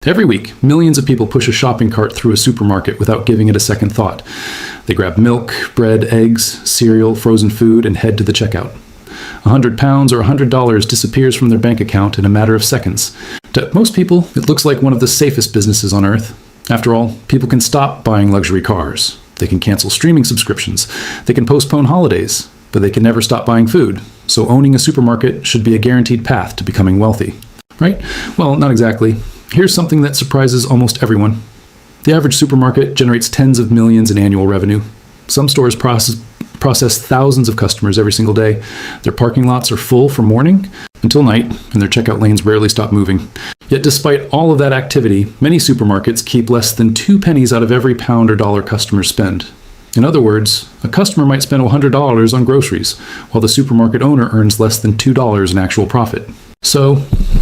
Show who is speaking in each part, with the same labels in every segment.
Speaker 1: Every week, millions of people push a shopping cart through a supermarket without giving it a second thought. They grab milk, bread, eggs, cereal, frozen food, and head to the checkout. £100 or $100 disappears from their bank account in a matter of seconds. To most people, it looks like one of the safest businesses on earth. After all, people can stop buying luxury cars. They can cancel streaming subscriptions. They can postpone holidays, but they can never stop buying food. So owning a supermarket should be a guaranteed path to becoming wealthy. Right? Well, not exactly. Here's something that surprises almost everyone. The average supermarket generates tens of millions in annual revenue. Some stores process thousands of customers every single day. Their parking lots are full from morning until night, and their checkout lanes rarely stop moving. Yet despite all of that activity, many supermarkets keep less than 2 pennies out of every pound or dollar customers spend. In other words, a customer might spend $100 on groceries, while the supermarket owner earns less than $2 in actual profit. So,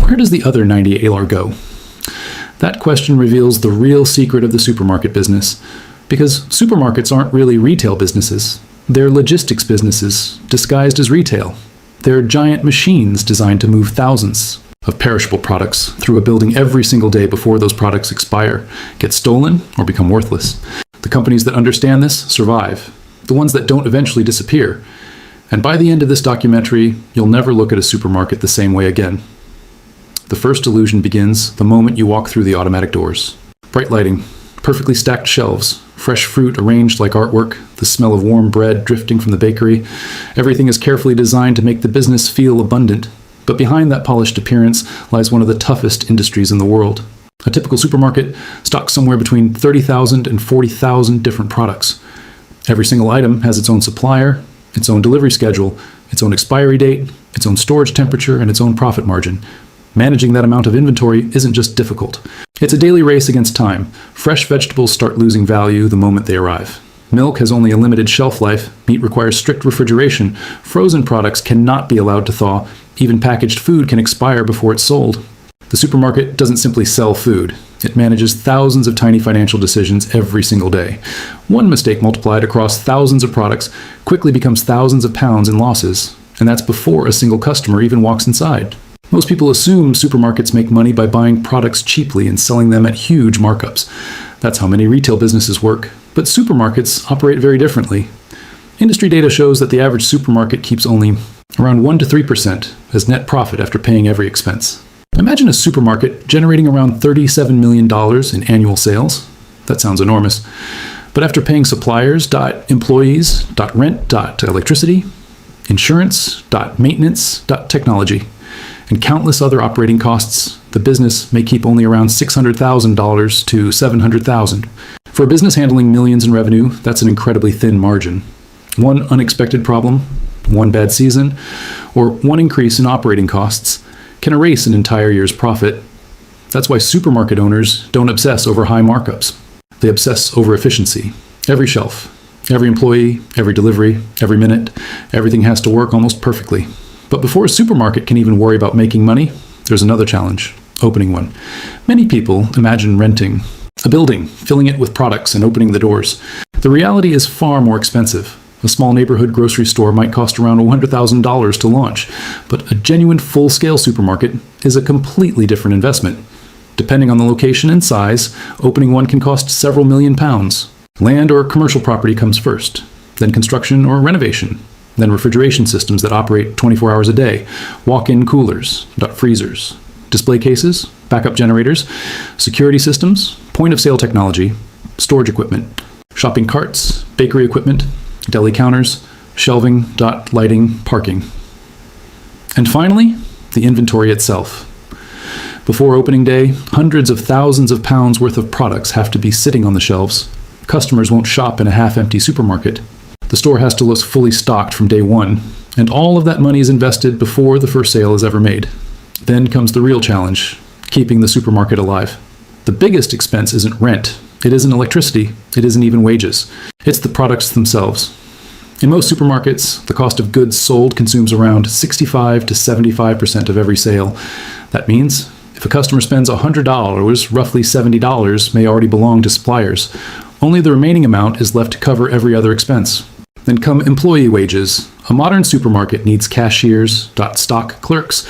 Speaker 1: where does the other 90 ALAR go? That question reveals the real secret of the supermarket business, because supermarkets aren't really retail businesses. They're logistics businesses disguised as retail. They're giant machines designed to move thousands of perishable products through a building every single day before those products expire, get stolen, or become worthless. The companies that understand this survive. The ones that don't eventually disappear. And by the end of this documentary, you'll never look at a supermarket the same way again. The first illusion begins the moment you walk through the automatic doors. Bright lighting, perfectly stacked shelves, fresh fruit arranged like artwork, the smell of warm bread drifting from the bakery. Everything is carefully designed to make the business feel abundant. But behind that polished appearance lies one of the toughest industries in the world. A typical supermarket stocks somewhere between 30,000 and 40,000 different products. Every single item has its own supplier, its own delivery schedule, its own expiry date, its own storage temperature, and its own profit margin. Managing that amount of inventory isn't just difficult. It's a daily race against time. Fresh vegetables start losing value the moment they arrive. Milk has only a limited shelf life. Meat requires strict refrigeration. Frozen products cannot be allowed to thaw. Even packaged food can expire before it's sold. The supermarket doesn't simply sell food. It manages thousands of tiny financial decisions every single day. One mistake multiplied across thousands of products quickly becomes thousands of pounds in losses, and that's before a single customer even walks inside. Most people assume supermarkets make money by buying products cheaply and selling them at huge markups. That's how many retail businesses work, but supermarkets operate very differently. Industry data shows that the average supermarket keeps only around 1 to 3% as net profit after paying every expense. Imagine a supermarket generating around $37 million in annual sales. That sounds enormous. But after paying suppliers, employees, rent, electricity, insurance, maintenance, technology, and countless other operating costs, the business may keep only around $600,000 to $700,000. For a business handling millions in revenue, that's an incredibly thin margin. One unexpected problem, one bad season, or one increase in operating costs can erase an entire year's profit. That's why supermarket owners don't obsess over high markups. They obsess over efficiency. Every shelf, every employee, every delivery, every minute, everything has to work almost perfectly. But before a supermarket can even worry about making money, there's another challenge, opening one. Many people imagine renting a building, filling it with products, and opening the doors. The reality is far more expensive. A small neighborhood grocery store might cost around $100,000 to launch, but a genuine full-scale supermarket is a completely different investment. Depending on the location and size, opening one can cost several million pounds. Land or commercial property comes first, then construction or renovation, then refrigeration systems that operate 24 hours a day, walk-in coolers, freezers, display cases, backup generators, security systems, point-of-sale technology, storage equipment, shopping carts, bakery equipment, deli counters, shelving, lighting, parking. And finally, the inventory itself. Before opening day, hundreds of thousands of pounds worth of products have to be sitting on the shelves. Customers won't shop in a half-empty supermarket. The store has to look fully stocked from day one, and all of that money is invested before the first sale is ever made. Then comes the real challenge, keeping the supermarket alive. The biggest expense isn't rent. It isn't electricity. It isn't even wages. It's the products themselves. In most supermarkets, the cost of goods sold consumes around 65 to 75% of every sale. That means if a customer spends $100, roughly $70 may already belong to suppliers. Only the remaining amount is left to cover every other expense. Then come employee wages. A modern supermarket needs cashiers, stock clerks,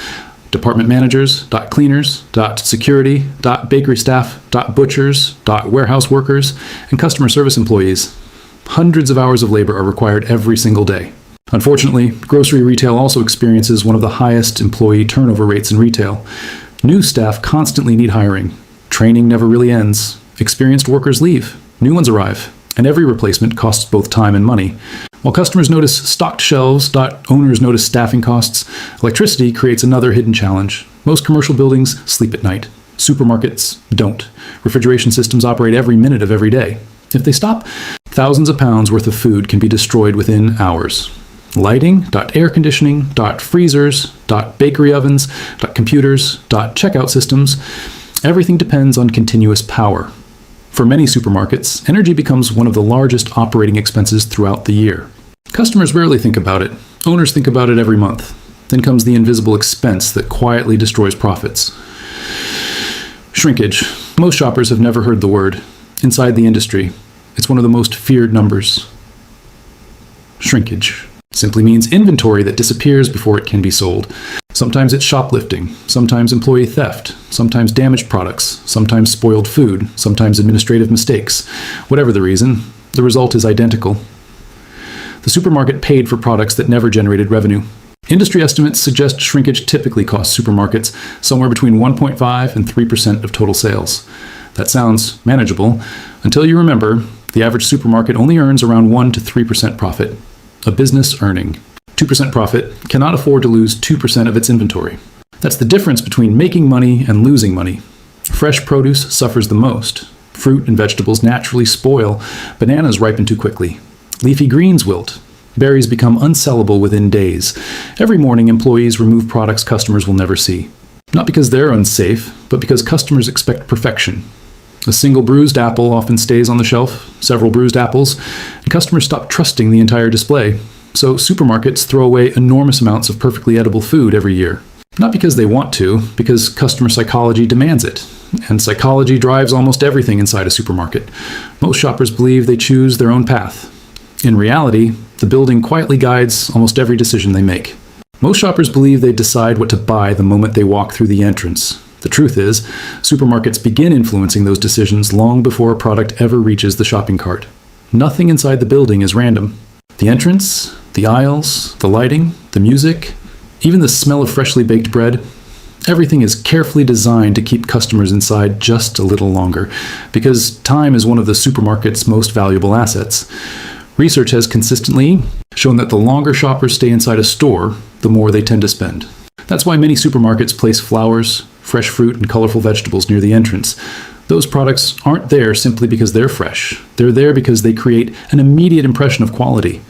Speaker 1: department managers, cleaners, security, bakery staff, butchers, warehouse workers, and customer service employees. Hundreds of hours of labor are required every single day. Unfortunately, grocery retail also experiences one of the highest employee turnover rates in retail. New staff constantly need hiring. Training never really ends. Experienced workers leave. New ones arrive. And every replacement costs both time and money. While customers notice stocked shelves, owners notice staffing costs, electricity creates another hidden challenge. Most commercial buildings sleep at night. Supermarkets don't. Refrigeration systems operate every minute of every day. If they stop, thousands of pounds worth of food can be destroyed within hours. Lighting, air conditioning, freezers, bakery ovens, computers, checkout systems, everything depends on continuous power. For many supermarkets, energy becomes one of the largest operating expenses throughout the year. Customers rarely think about it. Owners think about it every month. Then comes the invisible expense that quietly destroys profits. Shrinkage. Most shoppers have never heard the word. Inside the industry, it's one of the most feared numbers. Shrinkage simply means inventory that disappears before it can be sold. Sometimes it's shoplifting, sometimes employee theft, sometimes damaged products, sometimes spoiled food, sometimes administrative mistakes. Whatever the reason, the result is identical. The supermarket paid for products that never generated revenue. Industry estimates suggest shrinkage typically costs supermarkets somewhere between 1.5 and 3% of total sales. That sounds manageable until you remember the average supermarket only earns around 1 to 3% profit. A business earning 2% profit cannot afford to lose 2% of its inventory. That's the difference between making money and losing money. Fresh produce suffers the most. Fruit and vegetables naturally spoil. Bananas ripen too quickly. Leafy greens wilt. Berries become unsellable within days. Every morning, employees remove products customers will never see. Not because they're unsafe, but because customers expect perfection. A single bruised apple often stays on the shelf, several bruised apples, and customers stop trusting the entire display. So supermarkets throw away enormous amounts of perfectly edible food every year. Not because they want to, because customer psychology demands it. And psychology drives almost everything inside a supermarket. Most shoppers believe they choose their own path. In reality, the building quietly guides almost every decision they make. Most shoppers believe they decide what to buy the moment they walk through the entrance. The truth is, supermarkets begin influencing those decisions long before a product ever reaches the shopping cart. Nothing inside the building is random. The entrance, the aisles, the lighting, the music, even the smell of freshly baked bread, everything is carefully designed to keep customers inside just a little longer, because time is one of the supermarket's most valuable assets. Research has consistently shown that the longer shoppers stay inside a store, the more they tend to spend. That's why many supermarkets place flowers, fresh fruit, and colorful vegetables near the entrance. Those products aren't there simply because they're fresh. They're there because they create an immediate impression of quality.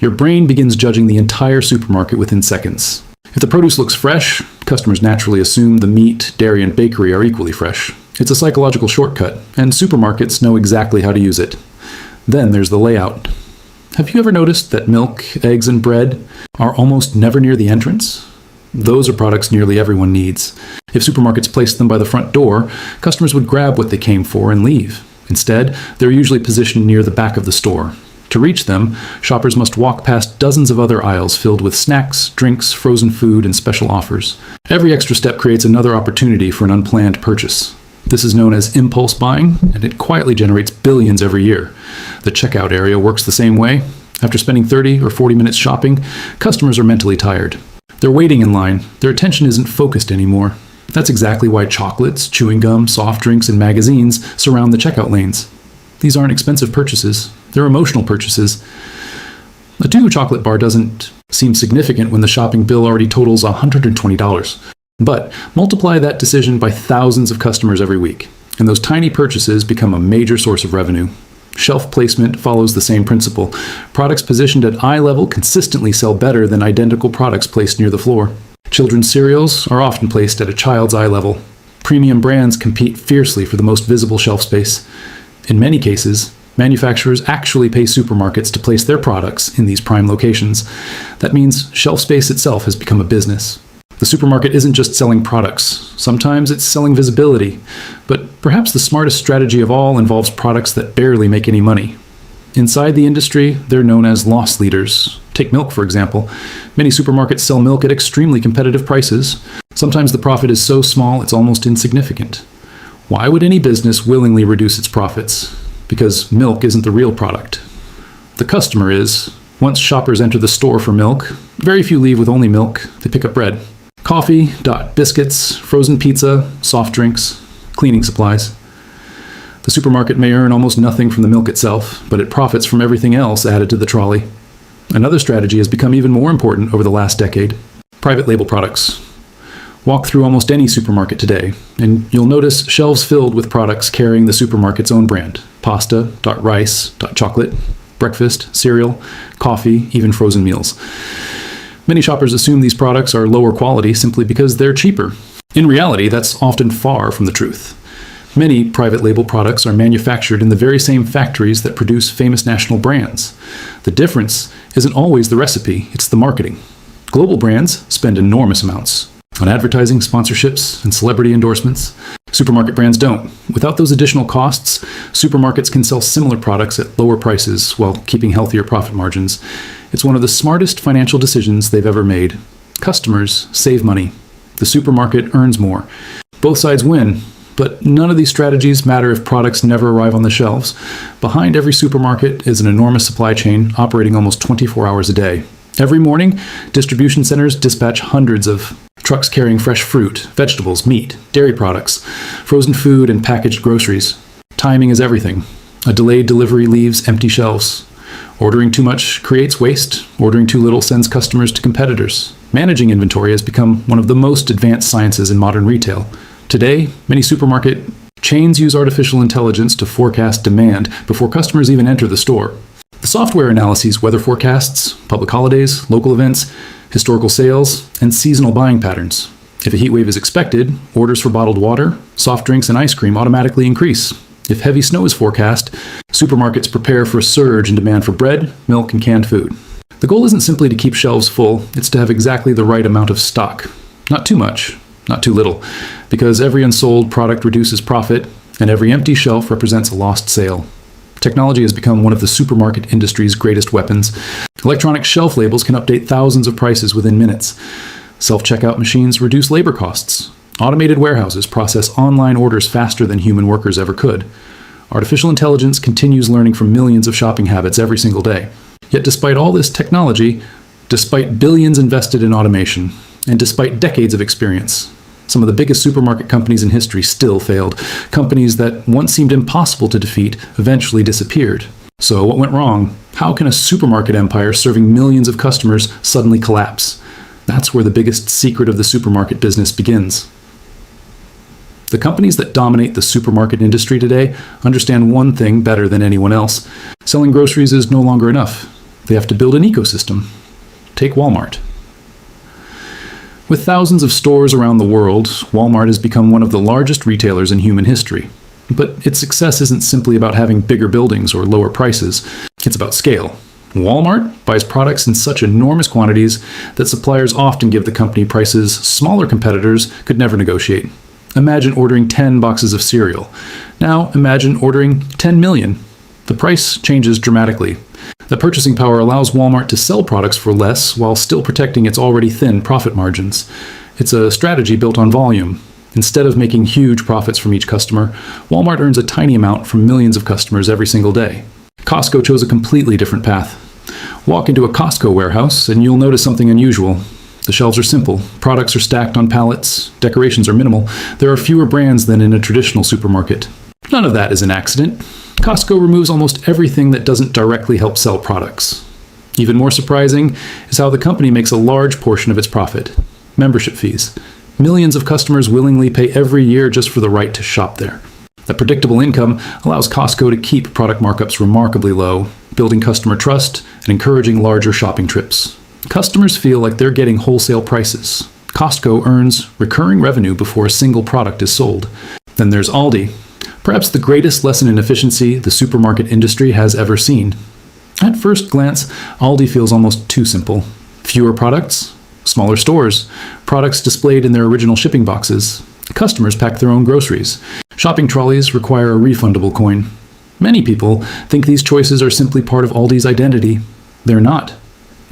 Speaker 1: Your brain begins judging the entire supermarket within seconds. If the produce looks fresh, customers naturally assume the meat, dairy, and bakery are equally fresh. It's a psychological shortcut, and supermarkets know exactly how to use it. Then there's the layout. Have you ever noticed that milk, eggs, and bread are almost never near the entrance? Those are products nearly everyone needs. If supermarkets placed them by the front door, customers would grab what they came for and leave. Instead, they're usually positioned near the back of the store. To reach them, shoppers must walk past dozens of other aisles filled with snacks, drinks, frozen food, and special offers. Every extra step creates another opportunity for an unplanned purchase. This is known as impulse buying, and it quietly generates billions every year. The checkout area works the same way. After spending 30 or 40 minutes shopping, customers are mentally tired. They're waiting in line. Their attention isn't focused anymore. That's exactly why chocolates, chewing gum, soft drinks, and magazines surround the checkout lanes. These aren't expensive purchases. They're emotional purchases. A 2 chocolate bar doesn't seem significant when the shopping bill already totals $120. But multiply that decision by thousands of customers every week, and those tiny purchases become a major source of revenue. Shelf placement follows the same principle. Products positioned at eye level consistently sell better than identical products placed near the floor. Children's cereals are often placed at a child's eye level. Premium brands compete fiercely for the most visible shelf space. In many cases, manufacturers actually pay supermarkets to place their products in these prime locations. That means shelf space itself has become a business. The supermarket isn't just selling products. Sometimes it's selling visibility. But perhaps the smartest strategy of all involves products that barely make any money. Inside the industry, they're known as loss leaders. Take milk, for example. Many supermarkets sell milk at extremely competitive prices. Sometimes the profit is so small it's almost insignificant. Why would any business willingly reduce its profits? Because milk isn't the real product. The customer is. Once shoppers enter the store for milk, very few leave with only milk. They pick up bread, coffee, biscuits, frozen pizza, soft drinks, cleaning supplies. The supermarket may earn almost nothing from the milk itself, but it profits from everything else added to the trolley. Another strategy has become even more important over the last decade: private label products. Walk through almost any supermarket today, and you'll notice shelves filled with products carrying the supermarket's own brand: pasta, rice, chocolate, breakfast, cereal, coffee, even frozen meals. Many shoppers assume these products are lower quality simply because they're cheaper. In reality, that's often far from the truth. Many private label products are manufactured in the very same factories that produce famous national brands. The difference isn't always the recipe, it's the marketing. Global brands spend enormous amounts on advertising, sponsorships, and celebrity endorsements. Supermarket brands don't. Without those additional costs, supermarkets can sell similar products at lower prices while keeping healthier profit margins. It's one of the smartest financial decisions they've ever made. Customers save money. The supermarket earns more. Both sides win, but none of these strategies matter if products never arrive on the shelves. Behind every supermarket is an enormous supply chain operating almost 24 hours a day. Every morning, distribution centers dispatch hundreds of trucks carrying fresh fruit, vegetables, meat, dairy products, frozen food, and packaged groceries. Timing is everything. A delayed delivery leaves empty shelves. Ordering too much creates waste. Ordering too little sends customers to competitors. Managing inventory has become one of the most advanced sciences in modern retail. Today, many supermarket chains use artificial intelligence to forecast demand before customers even enter the store. The software analyses weather forecasts, public holidays, local events, historical sales, and seasonal buying patterns. If a heat wave is expected, orders for bottled water, soft drinks, and ice cream automatically increase. If heavy snow is forecast, supermarkets prepare for a surge in demand for bread, milk, and canned food. The goal isn't simply to keep shelves full, it's to have exactly the right amount of stock. Not too much, not too little, because every unsold product reduces profit, and every empty shelf represents a lost sale. Technology has become one of the supermarket industry's greatest weapons. Electronic shelf labels can update thousands of prices within minutes. Self-checkout machines reduce labor costs. Automated warehouses process online orders faster than human workers ever could. Artificial intelligence continues learning from millions of shopping habits every single day. Yet despite all this technology, despite billions invested in automation, and despite decades of experience, some of the biggest supermarket companies in history still failed. Companies that once seemed impossible to defeat eventually disappeared. So what went wrong? How can a supermarket empire serving millions of customers suddenly collapse? That's where the biggest secret of the supermarket business begins. The companies that dominate the supermarket industry today understand one thing better than anyone else. Selling groceries is no longer enough. They have to build an ecosystem. Take Walmart. With thousands of stores around the world, Walmart has become one of the largest retailers in human history. But its success isn't simply about having bigger buildings or lower prices. It's about scale. Walmart buys products in such enormous quantities that suppliers often give the company prices smaller competitors could never negotiate. Imagine ordering 10 boxes of cereal. Now imagine ordering 10 million. The price changes dramatically. The purchasing power allows Walmart to sell products for less while still protecting its already thin profit margins. It's a strategy built on volume. Instead of making huge profits from each customer, Walmart earns a tiny amount from millions of customers every single day. Costco chose a completely different path. Walk into a Costco warehouse and you'll notice something unusual. The shelves are simple. Products are stacked on pallets. Decorations are minimal. There are fewer brands than in a traditional supermarket. None of that is an accident. Costco removes almost everything that doesn't directly help sell products. Even more surprising is how the company makes a large portion of its profit: membership fees. Millions of customers willingly pay every year just for the right to shop there. That predictable income allows Costco to keep product markups remarkably low, building customer trust and encouraging larger shopping trips. Customers feel like they're getting wholesale prices. Costco earns recurring revenue before a single product is sold. Then there's Aldi. Perhaps the greatest lesson in efficiency the supermarket industry has ever seen. At first glance, Aldi feels almost too simple. Fewer products, smaller stores, products displayed in their original shipping boxes. Customers pack their own groceries. Shopping trolleys require a refundable coin. Many people think these choices are simply part of Aldi's identity. They're not.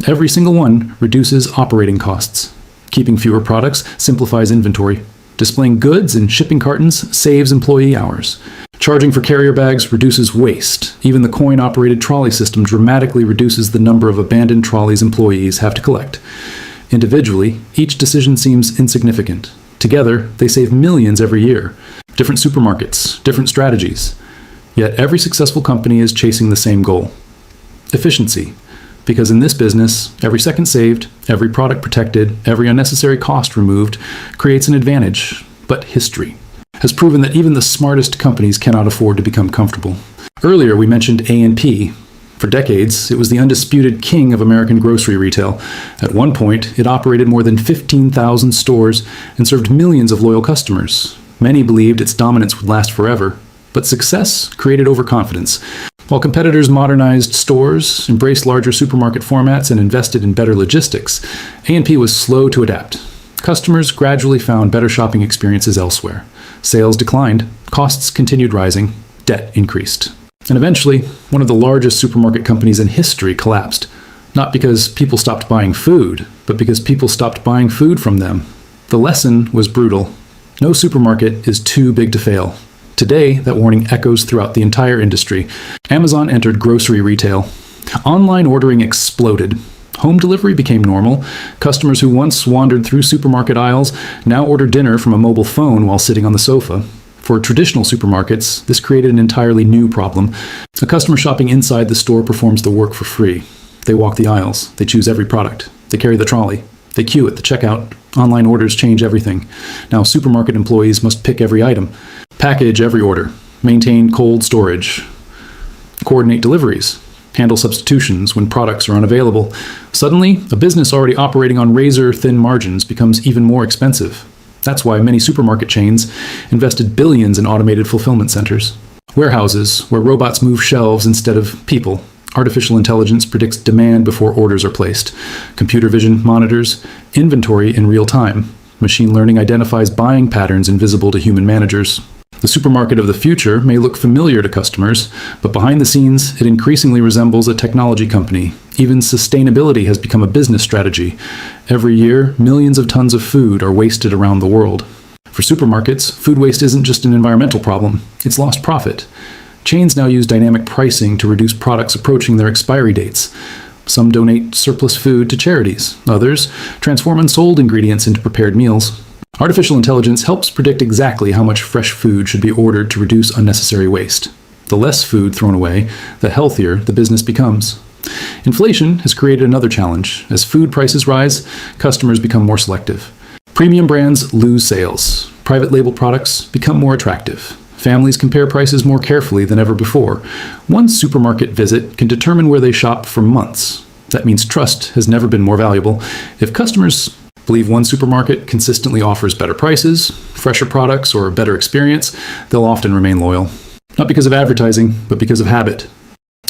Speaker 1: Every single one reduces operating costs. Keeping fewer products simplifies inventory. Displaying goods in shipping cartons saves employee hours. Charging for carrier bags reduces waste. Even the coin-operated trolley system dramatically reduces the number of abandoned trolleys employees have to collect. Individually, each decision seems insignificant. Together, they save millions every year. Different supermarkets, different strategies. Yet every successful company is chasing the same goal: efficiency. Because in this business, every second saved, every product protected, every unnecessary cost removed creates an advantage. But history has proven that even the smartest companies cannot afford to become comfortable. Earlier, we mentioned A&P. For decades, it was the undisputed king of American grocery retail. At one point, it operated more than 15,000 stores and served millions of loyal customers. Many believed its dominance would last forever, but success created overconfidence. While competitors modernized stores, embraced larger supermarket formats, and invested in better logistics, A&P was slow to adapt. Customers gradually found better shopping experiences elsewhere. Sales declined, costs continued rising, debt increased. And eventually, one of the largest supermarket companies in history collapsed. Not because people stopped buying food, but because people stopped buying food from them. The lesson was brutal. No supermarket is too big to fail. Today, that warning echoes throughout the entire industry. Amazon entered grocery retail. Online ordering exploded. Home delivery became normal. Customers who once wandered through supermarket aisles now order dinner from a mobile phone while sitting on the sofa. For traditional supermarkets, this created an entirely new problem. A customer shopping inside the store performs the work for free. They walk the aisles. They choose every product. They carry the trolley. They queue at the checkout. Online orders change everything. Now supermarket employees must pick every item, package every order, maintain cold storage, coordinate deliveries, handle substitutions when products are unavailable. Suddenly, a business already operating on razor-thin margins becomes even more expensive. That's why many supermarket chains invested billions in automated fulfillment centers. Warehouses, where robots move shelves instead of people. Artificial intelligence predicts demand before orders are placed. Computer vision monitors inventory in real time. Machine learning identifies buying patterns invisible to human managers. The supermarket of the future may look familiar to customers, but behind the scenes, it increasingly resembles a technology company. Even sustainability has become a business strategy. Every year, millions of tons of food are wasted around the world. For supermarkets, food waste isn't just an environmental problem, it's lost profit. Chains now use dynamic pricing to reduce products approaching their expiry dates. Some donate surplus food to charities. Others transform unsold ingredients into prepared meals. Artificial intelligence helps predict exactly how much fresh food should be ordered to reduce unnecessary waste. The less food thrown away, the healthier the business becomes. Inflation has created another challenge. As food prices rise, customers become more selective. Premium brands lose sales. Private label products become more attractive. Families compare prices more carefully than ever before. One supermarket visit can determine where they shop for months. That means trust has never been more valuable. If customers believe one supermarket consistently offers better prices, fresher products, or a better experience, they'll often remain loyal. Not because of advertising, but because of habit.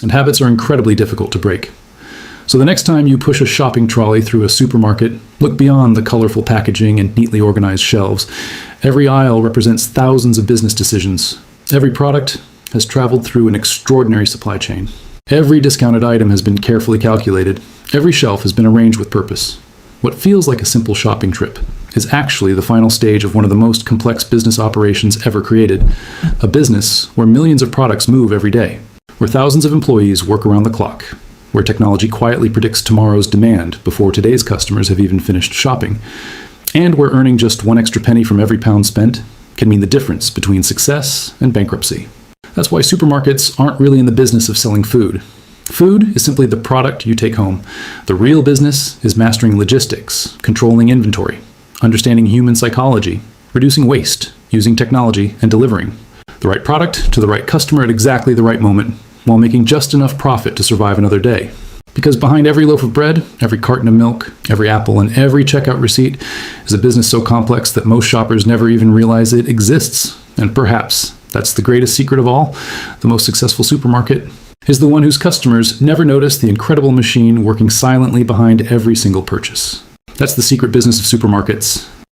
Speaker 1: And habits are incredibly difficult to break. So the next time you push a shopping trolley through a supermarket, look beyond the colorful packaging and neatly organized shelves. Every aisle represents thousands of business decisions. Every product has traveled through an extraordinary supply chain. Every discounted item has been carefully calculated. Every shelf has been arranged with purpose. What feels like a simple shopping trip is actually the final stage of one of the most complex business operations ever created. A business where millions of products move every day, where thousands of employees work around the clock, where technology quietly predicts tomorrow's demand before today's customers have even finished shopping, and where earning just one extra penny from every pound spent can mean the difference between success and bankruptcy. That's why supermarkets aren't really in the business of selling food. Food is simply the product you take home. The real business is mastering logistics, controlling inventory, understanding human psychology, reducing waste, using technology, and delivering the right product to the right customer at exactly the right moment, while making just enough profit to survive another day. Because behind every loaf of bread, every carton of milk, every apple, and every checkout receipt is a business so complex that most shoppers never even realize it exists. And perhaps that's the greatest secret of all. The most successful supermarket is the one whose customers never notice the incredible machine working silently behind every single purchase. That's the secret business of supermarkets.